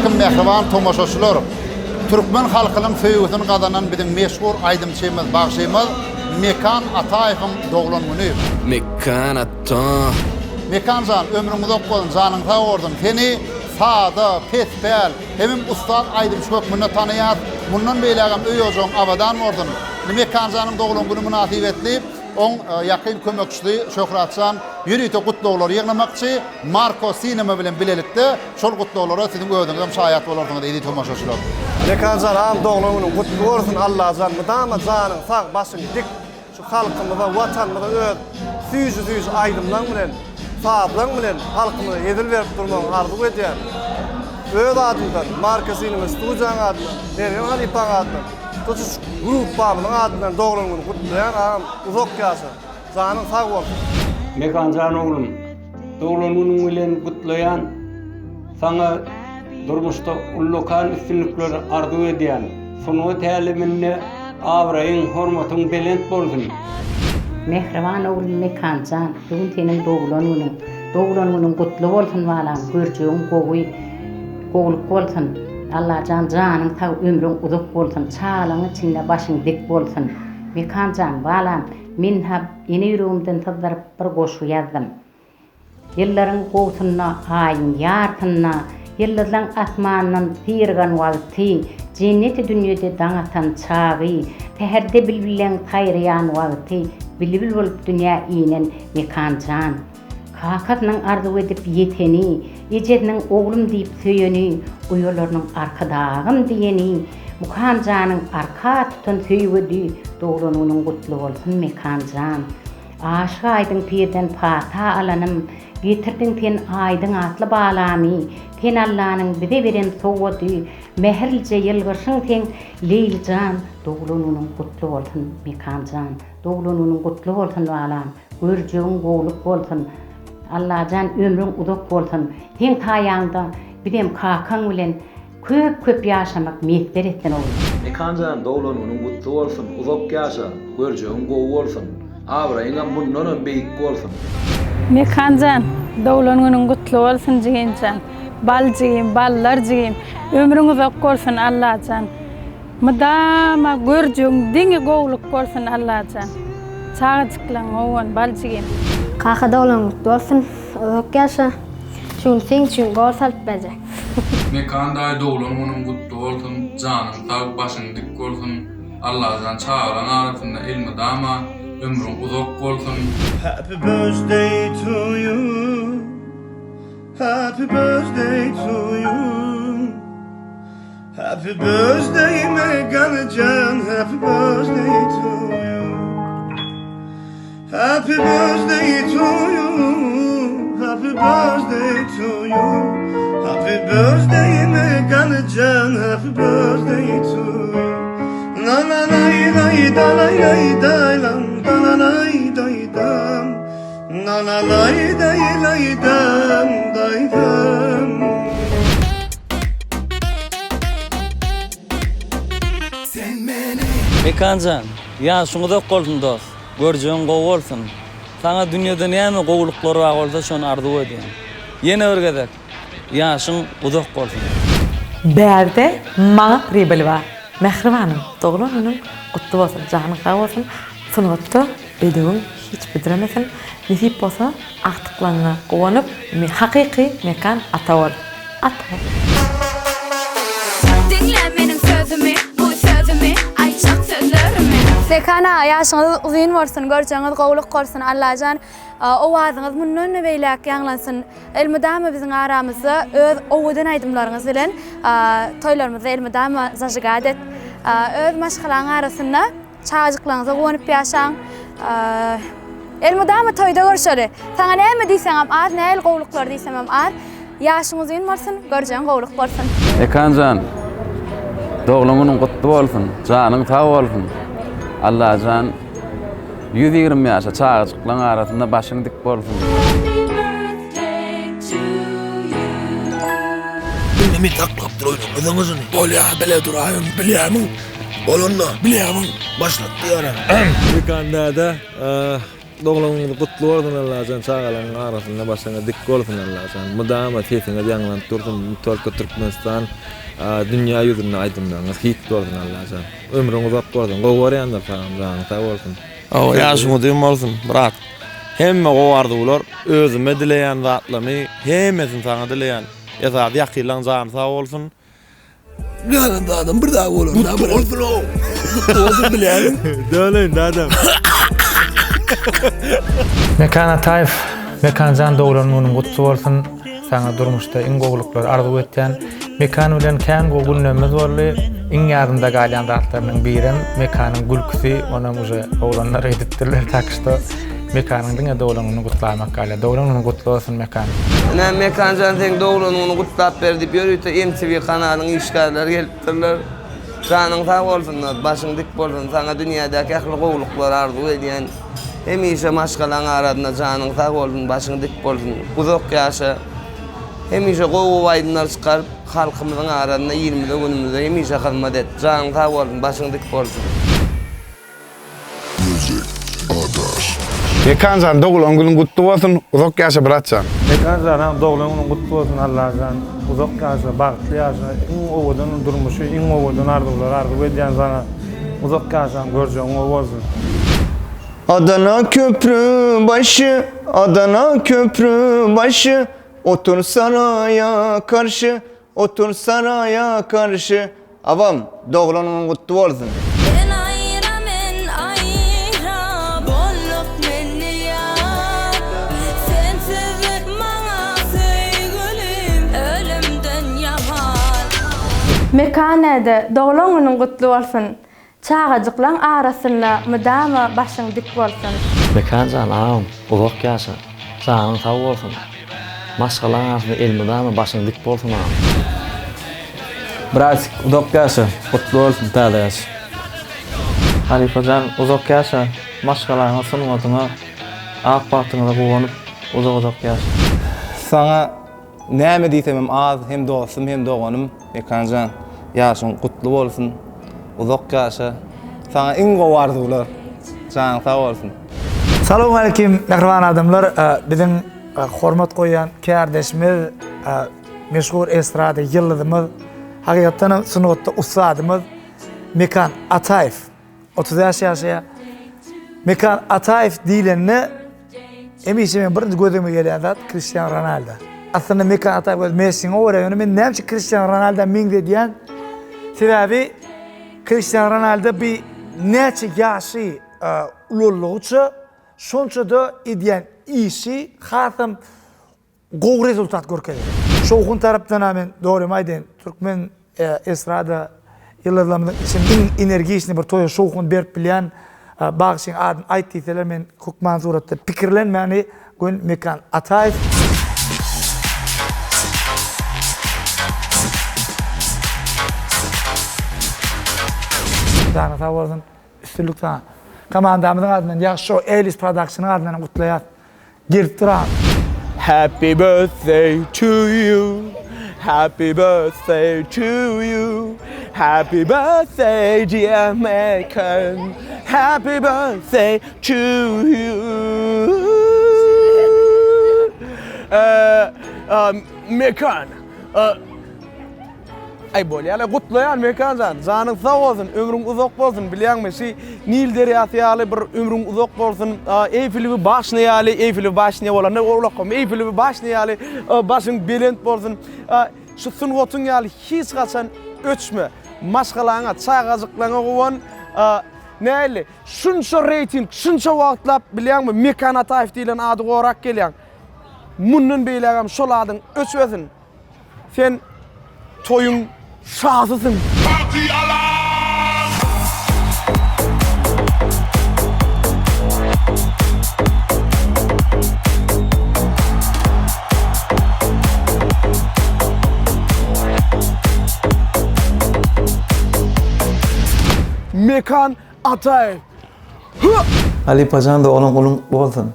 Assalamualaikum mehriban tomoşaçylar. Türkmen halkynyň söýgüsini gazanan bizim meşhur aýdymçymyz, bagşymyz Mekan Ataýewiň doglan güni. Mekan Ata. Mekanjan ömrüňiz ok bolsun, janyň sag bolsun. Seni sada, pesbel, hemim ustad aýdymçy hökmünde tanaýar. Mundan beýlegem öýöjüň abadan bordun. Mekanjanyň doglan güni münasibetli on yakın kömekçisi Şöhratcan ýürüýte gutluglar ýygnamakçy Marco Sinema bilen bilelikde şol gutluglara sizin özüňiz şaýat bolarsyňyz diýdi tomoşaçylar. Mekanjan am doglagyň gutly bolsun Allah janymydan janyň sag başyň dik şu halkymyza watanymyza öz süýüz aýdymlaryň bilen sablaryň bilen halkymyza edil berip durmagy arzu edýär. Öz adymdan Marco Sinema studiýaň adymdan Nergen Halipaň adymdan Tutuş grup babının adından doğruluğunu kutlayan ağam uzak yaşa. Zanın sağ olsun. Mekanjan oğlum, doğruluğunu bilen kutlayan sana durmuşta ullukan üstünlükleri arzu ediyen sonu təliminne avrayın hormatın belent bolsun. Mehriban oğlum Mekanjan, bugün senin doğruluğunun kutlu olsun valan, göreceğin koğuluk olsun. Allah canın sağ ömrün uzak bolsun, çağlaň içinde başyň dik bolsun. Mekanjan balam, men hab ene ýüregimden tazdaryp bir goşu ýazdym. Ýyllaryň gowsunna, aýyň ýartynna, ýyldızlaň asmanyň sirgan wagty, jenneti dünýede daňatan çagy, teherde bilbilen taýryan wagty, bilbil bolup dünýä inen Mekanjan. Kakatnyň arzu edip ýeteni, ejediniň oglum diýip söýeni, uýurlarynyň arkadagym diýeni, Mekanjanyň arka tutan söýgüdi, doglanunyň gutly bolsun Mekanjan. Aşyk aýdyň pirden fata alanym, getirdiň sen aýdyň atly balamy, sen Allahnyň bize beren sowgaty, mehrilje ýylgyşyň sen Leýlijan, doglanunyň gutly bolsun Mekanjan. Doglanunyň gutly bolsun balam, görjegiň gowluk bolsun. Allah'tan ömrün uzak bolsun. Sen taýanda bidem kakaň bilen köp ýaşamak mehter etden olur. Mekanjan doglanunyň gutly bolsun, uzak ýaşa, görjegiň gowy bolsun. Abraýyňam bundan beýik bolsun. Mekanjan doglanunyň gutly bolsun diýenjan. Baljygym, ballarjygym, ömrüň uzak bolsun Allah'tan. Mydama görjegiň diňe gowluk bolsun Allah'tan. Çağjyklaň owan baljygym. Kaka doglanuň dolsun, uzak ýaşa. Şuň sen üçin gol salyp berje. Mekandaý doglanunyň gutly bolsun, janyň sag, başyň dik bolsun. Allah'dan çağıran arasynda ilmi dama, ömrüň uzak bolsun. Happy birthday to you. Happy birthday to you. Happy birthday Mekanjan, happy birthday to you. Happy birthday to you. Happy birthday to you. Happy birthday Mekanjan, happy birthday to you. Na na na na da la da lam da la da dam. Na na na da la dam da dam. Mekanjan, ýaşyň uzak bolsun dost. Görjegiň gowy bolsun. Sana dünýede näme gowluklar bar bolsa şonu arzu edýän. Ýene bir gezek. Ýaşyň uzak bolsun. Berde maňa ribel bar. Mehribanym, doglanunyň gutly bolsun, janyň sag bolsun. Sunatda edegin hiç bidiremesin. Nisip bolsa aktyklaryňa gowanyp, hakyky Mekan Ata bol. Ata. Dinle menin sözümü, bu sözümü, ayçak sözlerimi. Sekana ýaşyňyz uzun bolsun, görjegiňiz gowluk bolsun Allah'tan. Owazyňyz mundan beýlek ýanglansyn. Elmydama biziň aramyzda öz owadan aýdymlaryňyz bilen toýlarymyzda elmydama zaşygat et. Öz maşgalaryň arasynda çağjyklaryňyza gowanyp ýaşaň. Elmydama toýda görşeli. Saňa näme diýseňem az, näil gowluklar diýsemem az. Ýaşyňyz uzun bolsun, görjegiň gowluk bolsun. Mekanjan, doglanunyň gutly bolsun, janyň sag bolsun. Allah'tan 120 ýaşa çağjyklaryň arasynda başyň dik bolsun. Nemi taklap duruyorsun kızınızını? Bolya bile durayım bilýärmiň. Bolunna bilýärmiň. Başlat diýerim. Mekanda da Doğulanyňyzy gutly bolsun Allahyň çağalaryň arasynda başyňa dik bolsun Allahyň. Mudama tesine ýanglan dursun Türkiýe Türkmenistan dünýä ýüzünde aýdymlaryň hit bolsun Allahyň. Ömrüň uzak bolsun. Gowaraýanlar falan sag bolsun. O ýaşyň uzun bolsun, brat. Hemme gowardylar, özüme dileýän zatlamy, hemmesini saňa dileýän. Ýa-da ýakylan zan sag bolsun. Yanında adam bir daha olur. Mutlu olsun o. Mutlu olsun bilelim. Döleyin adam. Mekan Ataev, Mekanjan doğulanmanyň gutly bolsun. Sana durmuşda iň gowluklar arzu etýän Mekan bilen kän gowulnymyz boldy. Iň ýarynda galýan zatlaryň birim Mekanyň gülküsi, ona uje oğlanlar edipdirler takşda. Mekanyň diňe doğulanmanyny gutlamak galýar. Doğulanmanyň gutly bolsun Mekan. Näme Mekanjan teň doğulanmanyny gutlap berdi. Ýörüýte MTV kanalynyň işgärler gelipdirler. Janyň sag bolsun, başyň dik bolsun. Sana dünýädäki ähli gowluklar arzu edýän hemişe maşgalaň aradyna janyň sag bolsun, başyň dik bolsun. Uzak ýaşa. Hemişe gowy aýdynlar çykaryp halkymyzyň aradyna 20-de günümizde hemişe hyzmat et. Janyň sag bolsun, başyň dik bolsun. Mekanjan doğulan günün gutly bolsun, uzak ýaşa bratjan. Mekanjan doğulan günün gutly bolsun Allahyň. Uzak ýaşa, bagtly ýaşa, iň owadan durmuşy, iň owadan arzular arzu edýän sana uzak ýaşa görjegiň bolsun. Adana köprü başı, Adana köprü başı, otur saraya karşı, otur saraya karşı. Avam, doğulanın gutlu olsun. Mekanede doğulanın gutlu olsun. Çağacıklan arasında müdama başın dik bolsun. Mekanjan ağam, uzak ýaşa. Janyň sag bolsun. Maşgalan arasynda elmydama başyň dik bolsun ağam. Brat, uzak ýaşa, gutly bolsun taýda ýaşa. Halifajan uzak ýaşa, maşgalaňa sunuwatyňa, ak bagtyňa gowanyp uzak ýaşa. Sana näme diýsem az, hem dostum hem doganym. Mekanjan ýaşyň gutly bolsun. Uzak ýaşa. Sana iň gowy arzular. Janyň sag bolsun. Salamu aleyküm mehriban adamlar. Biziň hormat goýan kardeşimiz, meşhur estrada ýyldydymyz, hakykatdan sunatda ustadymyz Mekan Ataev. 30 ýaşa. Mekan Ataev diýileni emişe men birinji gözüme gelýän zat Cristiano Ronaldo. Aslında Mekan Ataev Messi'ň oýraýany men näçe Cristiano Ronaldo miňde diýän sebebi Cristiano Ronaldo bir näçe ýaşy ululugça şonça da edýän işi hasam gowy rezultat görkezdi. Şoğun tarapdan men dogry aýdyn, türkmen estrada ýyllarymyň içinde energisini bir toýa şoğun berip bilýän bagşyň adyn aýtdylar men hukman suratda pikirlenmäni gün Mekan Ataev. Janyň sag bolsun, üstünlük sana. Komandamyzyň adynan ýaşy Elis Production'yň adynan gutlaýar. Girip duran. Happy birthday to you. Happy birthday to you. Happy birthday dear Mekan. Happy birthday to you. Mekan. Ay bolýar, gutlaýan Mekanjan, janyň sag bolsun, ömrüň uzak bolsun, bilýänmi? Şu Nil derýasy ýaly bir ömrüň uzak bolsun, Eyfelibi başyna ýaly, Eyfelibi başyna bolanda oglakam, Eyfelibi başyna ýaly, başyň belend bolsun. Şu sunwatyň ýaly hiç gaçan öçme, maşgalaňa, çağajyklaňa gowan, näli? Şunça rating, şunça wagtlap, bilýänmi? Mekan Ataev diýilen ady gorak gelýän. Mundan beýlegam şol adyň öçmesin. Sen toyun şahsısın. Mekan Ataev. Halifajan da onun gulun bolsun.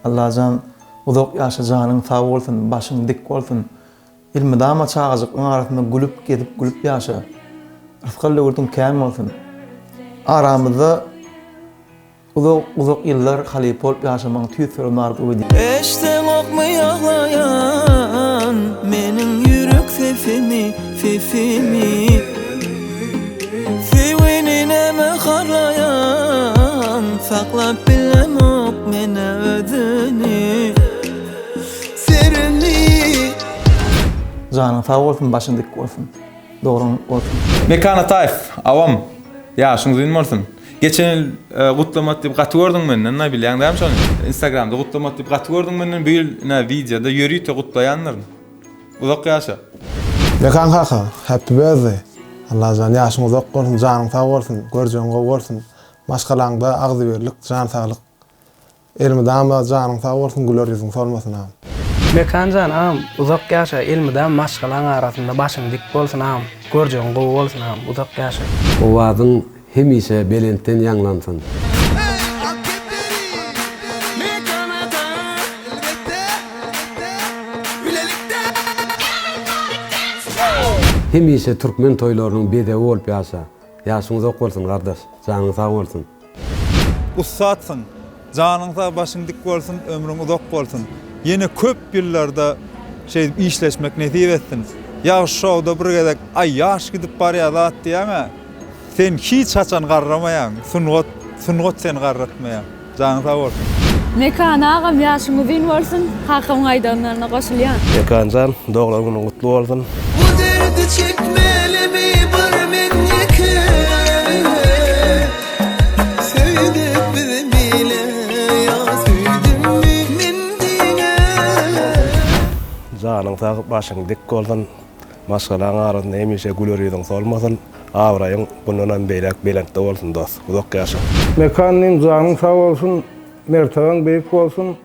Allahyň uzak ýaşa janyň sag bolsun, başyň dik bolsun. Ilmidama çağajykyň arasynda gülüp gedip gülüp ýaşa. Rızkyly urtun kän bolsun. Aramyzda uzak yıllar halipe olup yaşamanın tüyütürüm ardı ödeyim. Eşten okmu yağlayan menin yürek sefimi Sevinine me harlayan saklap bilem ok mene ödünü Serini Canın sağ olsun, başın dik olsun. Doğrun olsun. Mekana Taif, avam. Yaşınız ünlü olsun. Geçen yıl kutlamat deyip katı gördün menden, ne bileyim deyim şunu. Instagram'da kutlamat deyip katı gördün menden, bir videoda yürüyüp de kutlayanların. Uzak yaşa. Mekan kaka, happy birthday. Allah can yaşın uzak olsun, canın sağ olsun, göreceğin gol olsun. Maşkalanda ağzı verlik, can sağlık. Elmi dama canın sağ olsun, gülür yüzün solmasın ağam. Mekancan ağam, uzak yaşa, elmi dama maşkalan arasında başın dik olsun ağam. Göreceğin gol olsun ağam, uzak yaşa. O vaadın hemişe belentten yanlansın. Hemişe Türkmen toylarının bedevi olup yaşa. Yaşınız ok olsun kardeş, canın sağ olsun. Ussatsın, canın sağ başın dik olsun, ömrün uzak olsun. Yine köp yıllarda işleşmek nasip etsin. Yaş şovda bir gedek ay yaş gidip barya zat diyeme. Sen hiç haçan qarramayan, sungot sen qarratmayan. Canın sağ olsun. Mekan ağam yaşımı bin olsun, hakkım aydanlarına koşulayan. Mekancan doğulan günün kutlu olsun. Bu derdi çekmeli mi bir minnike Söyledik bizi bile ya söyledim mi mindine Canın sağ başın dik olsun. Maşkalan arasında hemişe gülür yüzün solmasın. Avrayın bundan beylent olsun dost. Uzak yaşa. Mekanın canın sağ olsun, merteben büyük olsun.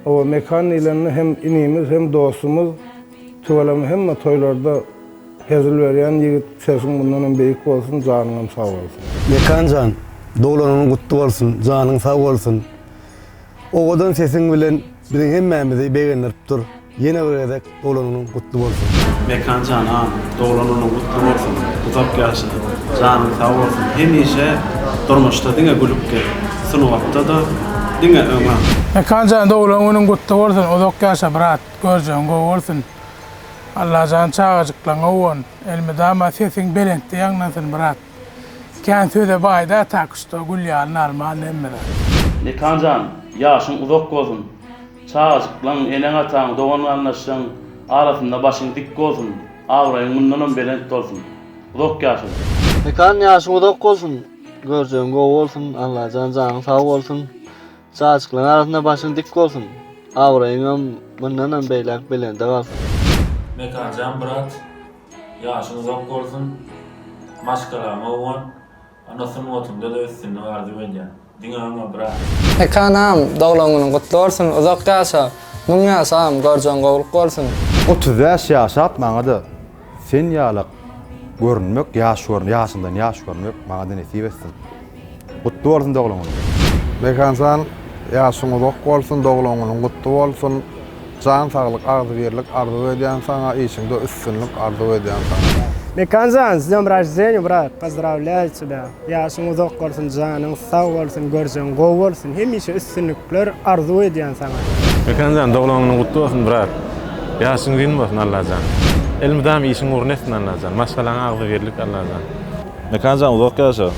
O mekan ilanını hem inimiz hem dostumuz, tuvalımı hem toylarda hezil veren yigit sesin bundan büyük olsun, canın sağ olsun. Mekancan, doğulanın kutlu olsun, canın sağ olsun. Oğudan sesin bilen bizim hemmemizi beğenirip dur. Yine öğredik doğulanın kutlu olsun. Mekancan ağam, doğulanın kutlu olsun, uzak yaşa, canın sağ olsun. Hemişe durmuşta dine gülüp gel, sınıfta da dine öňe. Mekancan doğulanın kutlu olsun, uzak yaşa brat, göreceğin gol olsun. Allah can çağıcıklan oğun, elmi dama sesin belenti yanlansın brat. Kän söze bayda takışta gülýan arman emmere. Mekancan, yaşın uzak olsun. Çağıcıklan elen atağın, doğan anlaşan arasında başın dik olsun. Avrayın bundan belent olsun. Uzak yaşın. Mekan yaşın uzak olsun. Göreceğin gol olsun. Allah canın sağ olsun. Çağıcıklan arasında başın dik olsun. Avrayın bundan belent olsun. Mekancan brat, yaşın uzak olsun. Maşkalama oğun. Anasının otunda da üstünü vardı böyle. Dinağına bırak. Mekanam, doğulanın kutlu olsun, uzak yaşa. Mün yaşam, göreceğin gol olsun. 30 yaş yaşap bana da sen yalak görünmek, yaşından yaş görünmek bana da nasip etsin. Kutlu olsun doğulanın. Mekansan, yaşın uzak olsun, doğulanın kutlu olsun. Can sağlık, arzu verlik, arzu ediyen sana, işinde üstünlük, arzu ediyen sana. Mekancan, с днём рождения, брат, поздравляю тебя. Yaşın uzak olsun, canın sağ olsun, göreceğin gol olsun. Hemişe üstünlükler arzu ediyen sana. Mekancan doğulanın kutlu olsun brat. Yaşın ünlü olsun Allah can. Elmi dam işin uğruna etsin Allah can. Maşkalan ağzı verlik Allah can. Mekancan uzak yaşa.